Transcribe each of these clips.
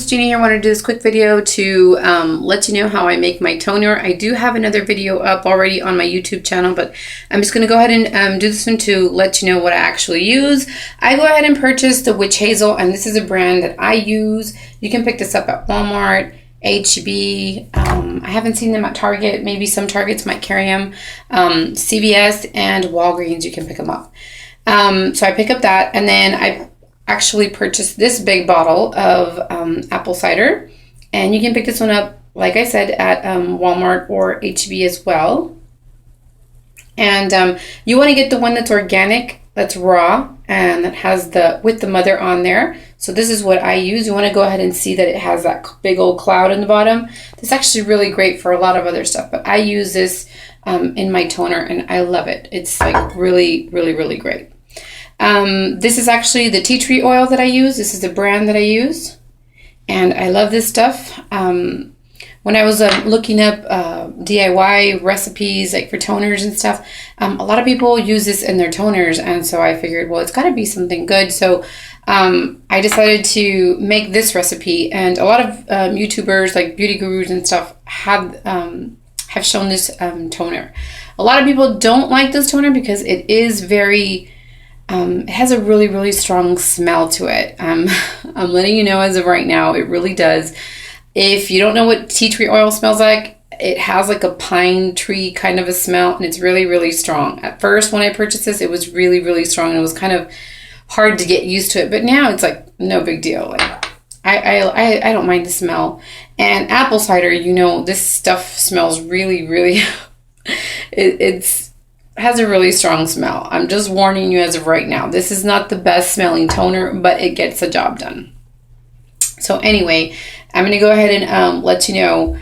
Jeannie here. I wanted to do this quick video to let you know how I make my toner. I do have another video up already on my YouTube channel, but I'm just going to go ahead and do this one to let you know what I actually use. I go ahead and purchase the Witch Hazel, and this is a brand that I use. You can pick this up at Walmart, HB. I haven't seen them at Target. Maybe some Targets might carry them. CVS and Walgreens, you can pick them up. So I pick up that, and then I actually purchased this big bottle of apple cider, and you can pick this one up, like I said, at Walmart or HB as well. And you want to get the one that's organic, that's raw, and that has the with the mother on there. So this is what I use. You want to go ahead and see that it has that big old cloud in the bottom. This is actually really great for a lot of other stuff, but I use this in my toner, and I love it. It's like really, really, really great. This is actually the tea tree oil that I use. This is the brand that I use, and I love this stuff. When I was looking up DIY recipes like for toners and stuff, a lot of people use this in their toners, and so I figured, well, it's got to be something good. So I decided to make this recipe, and a lot of YouTubers like beauty gurus and stuff have shown this toner. A lot of people don't like this toner because it is very it has a really, really strong smell to it. I'm letting you know as of right now, it really does. If you don't know what tea tree oil smells like, it has like a pine tree kind of a smell, and it's really, really strong. At first, when I purchased this, it was really, really strong, and it was kind of hard to get used to it. But now it's like no big deal. Like I don't mind the smell. And apple cider, you know, this stuff smells really, really. It's has a really strong smell. I'm just warning you as of right now. This is not the best smelling toner, but it gets the job done. So anyway, I'm going to go ahead and let you know.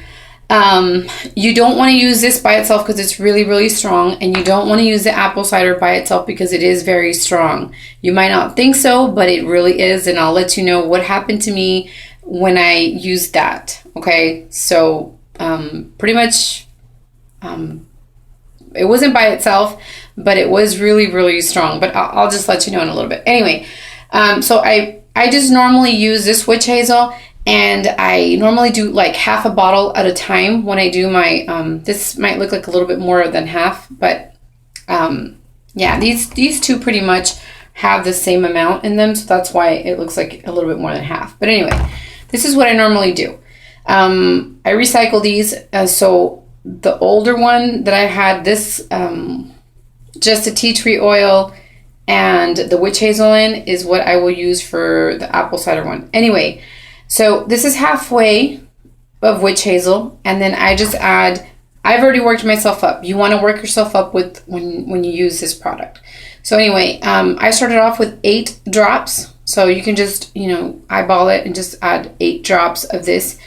You don't want to use this by itself because it's really, really strong, and you don't want to use the apple cider by itself because it is very strong. You might not think so, but it really is, and I'll let you know what happened to me when I used that. Okay, so pretty much it wasn't by itself, but it was really, really strong. But I'll just let you know in a little bit. Anyway, so I just normally use this witch hazel, and I normally do like half a bottle at a time when I do my, this might look like a little bit more than half, but yeah, these two pretty much have the same amount in them, so that's why it looks like a little bit more than half. But anyway, this is what I normally do. I recycle these, so the older one that I had, this just a tea tree oil and the witch hazel in is what I will use for the apple cider one. Anyway, so this is halfway of witch hazel, and then I just add, I've already worked myself up. You want to work yourself up with when you use this product. So anyway, I started off with 8 drops, so you can just, you know, eyeball it and just add 8 drops of this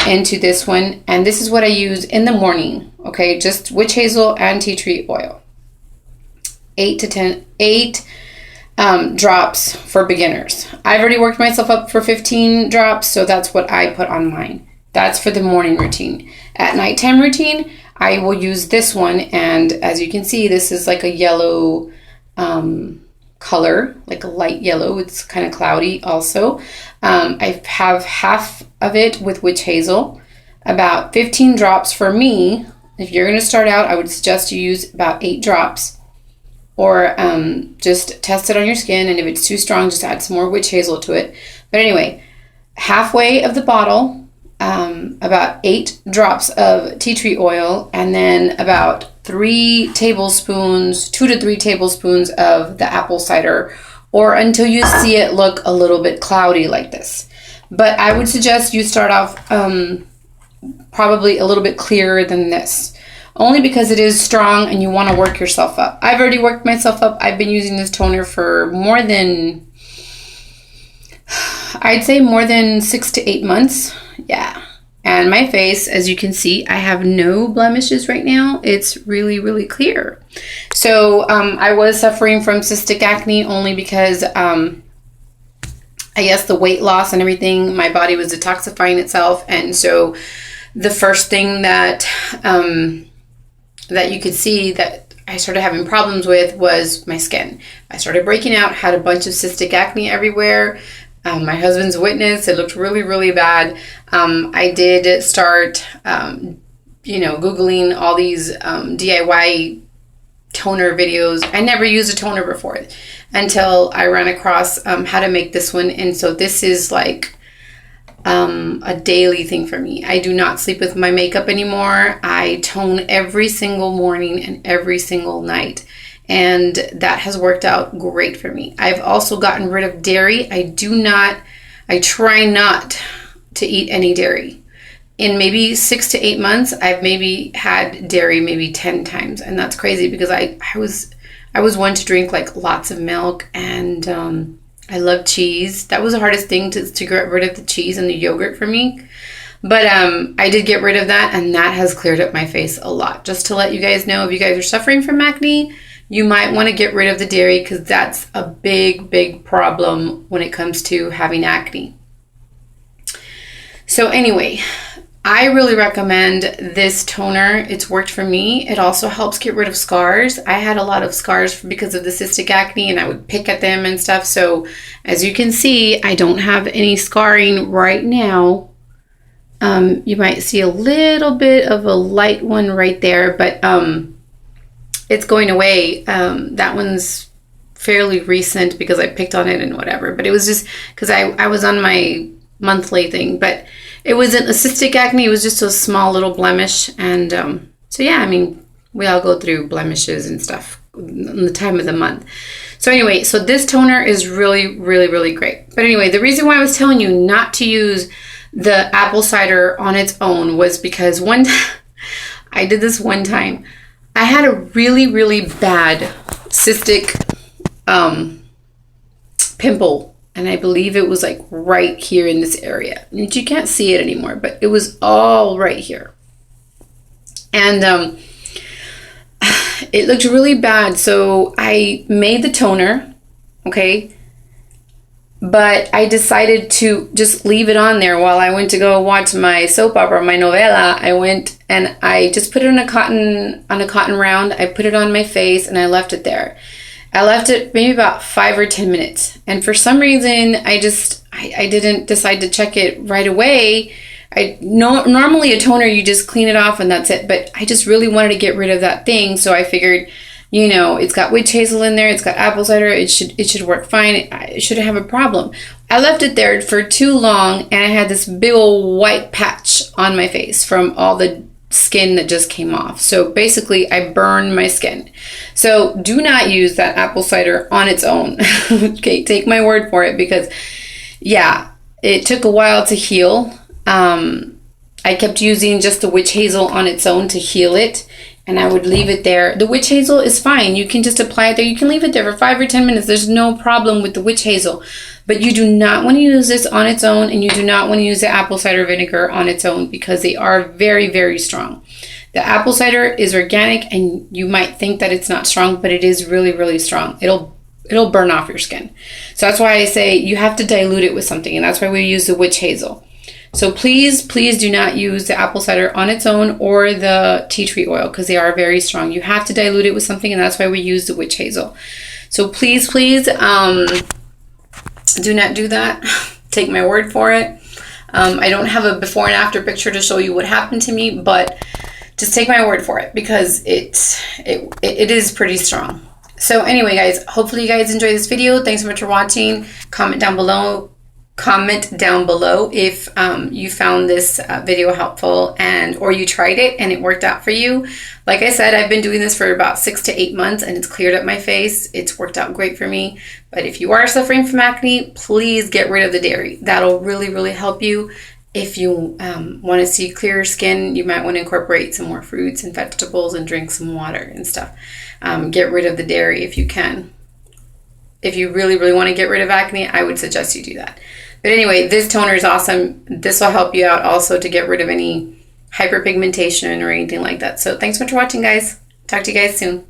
into this one, and this is what I use in the morning. Okay, just witch hazel and tea tree oil. 8 drops for beginners. I've already worked myself up for 15 drops, so that's what I put on mine. That's for the morning routine. At nighttime routine, I will use this one, and as you can see, this is like a yellow color, like a light yellow. It's kind of cloudy also. I have half of it with witch hazel, about 15 drops for me. If you're going to start out, I would suggest you use about 8 drops, or just test it on your skin, and if it's too strong, just add some more witch hazel to it. But anyway, halfway of the bottle, about 8 drops of tea tree oil, and then about 2 to 3 tablespoons of the apple cider, or until you see it look a little bit cloudy like this. But I would suggest you start off probably a little bit clearer than this, only because it is strong and you want to work yourself up. I've already worked myself up. I've been using this toner for more than, I'd say more than 6 to 8 months. Yeah. And my face, as you can see, I have no blemishes right now. It's really, really clear. So I was suffering from cystic acne only because I guess the weight loss and everything, my body was detoxifying itself. And so the first thing that that you could see that I started having problems with was my skin. I started breaking out, had a bunch of cystic acne everywhere. My husband's witness. It looked really, really bad. I did start, Googling all these DIY toner videos. I never used a toner before until I ran across how to make this one. And so this is like a daily thing for me. I do not sleep with my makeup anymore. I tone every single morning and every single night. And that has worked out great for me. I've also gotten rid of dairy. I try not to eat any dairy. In maybe 6 to 8 months, I've maybe had dairy maybe 10 times. And that's crazy because I was one to drink like lots of milk, and I love cheese. That was the hardest thing to get rid of, the cheese and the yogurt for me. But I did get rid of that, and that has cleared up my face a lot. Just to let you guys know, if you guys are suffering from acne, you might want to get rid of the dairy because that's a big, big problem when it comes to having acne. So anyway, I really recommend this toner. It's worked for me. It also helps get rid of scars. I had a lot of scars because of the cystic acne, and I would pick at them and stuff. So as you can see, I don't have any scarring right now. You might see a little bit of a light one right there, but it's going away. That one's fairly recent because I picked on it and whatever. But it was just because I was on my monthly thing. But it wasn't a cystic acne. It was just a small little blemish. And so, yeah, I mean, we all go through blemishes and stuff in the time of the month. So anyway, so this toner is really, really, really great. But anyway, the reason why I was telling you not to use the apple cider on its own was because I did this one time. I had a really, really bad cystic pimple, and I believe it was like right here in this area. You can't see it anymore, but it was all right here. And it looked really bad, so I made the toner, okay? But I decided to just leave it on there while I went to go watch my soap opera, my novela. I went and I just put it on a cotton round. I put it on my face and I left it there. I left it maybe about 5 or 10 minutes. And for some reason, I didn't decide to check it right away. Normally a toner, you just clean it off and that's it. But I just really wanted to get rid of that thing. So I figured, it's got witch hazel in there. It's got apple cider. It should work fine. It shouldn't have a problem. I left it there for too long, and I had this big old white patch on my face from all the skin that just came off. So basically, I burned my skin. So do not use that apple cider on its own. Okay, take my word for it because, yeah, it took a while to heal. I kept using just the witch hazel on its own to heal it. And I would leave it there. The witch hazel is fine. You can just apply it there. You can leave it there for 5 or 10 minutes. There's no problem with the witch hazel. But you do not want to use this on its own, and you do not want to use the apple cider vinegar on its own because they are very, very strong. The apple cider is organic, and you might think that it's not strong, but it is really, really strong. It'll burn off your skin. So that's why I say you have to dilute it with something, and that's why we use the witch hazel. So please, please do not use the apple cider on its own or the tea tree oil because they are very strong. You have to dilute it with something, and that's why we use the witch hazel. So please, please do not do that. Take my word for it. I don't have a before and after picture to show you what happened to me, but just take my word for it because it is pretty strong. So anyway, guys, hopefully you guys enjoyed this video. Thanks so much for watching. Comment down below if you found this video helpful or you tried it and it worked out for you. Like I said, I've been doing this for about 6 to 8 months and it's cleared up my face. It's worked out great for me. But if you are suffering from acne, please get rid of the dairy. That'll really, really help you. If you want to see clearer skin, you might want to incorporate some more fruits and vegetables and drink some water and stuff. Get rid of the dairy if you can. If you really, really want to get rid of acne, I would suggest you do that. But anyway, this toner is awesome. This will help you out also to get rid of any hyperpigmentation or anything like that. So thanks so much for watching, guys. Talk to you guys soon.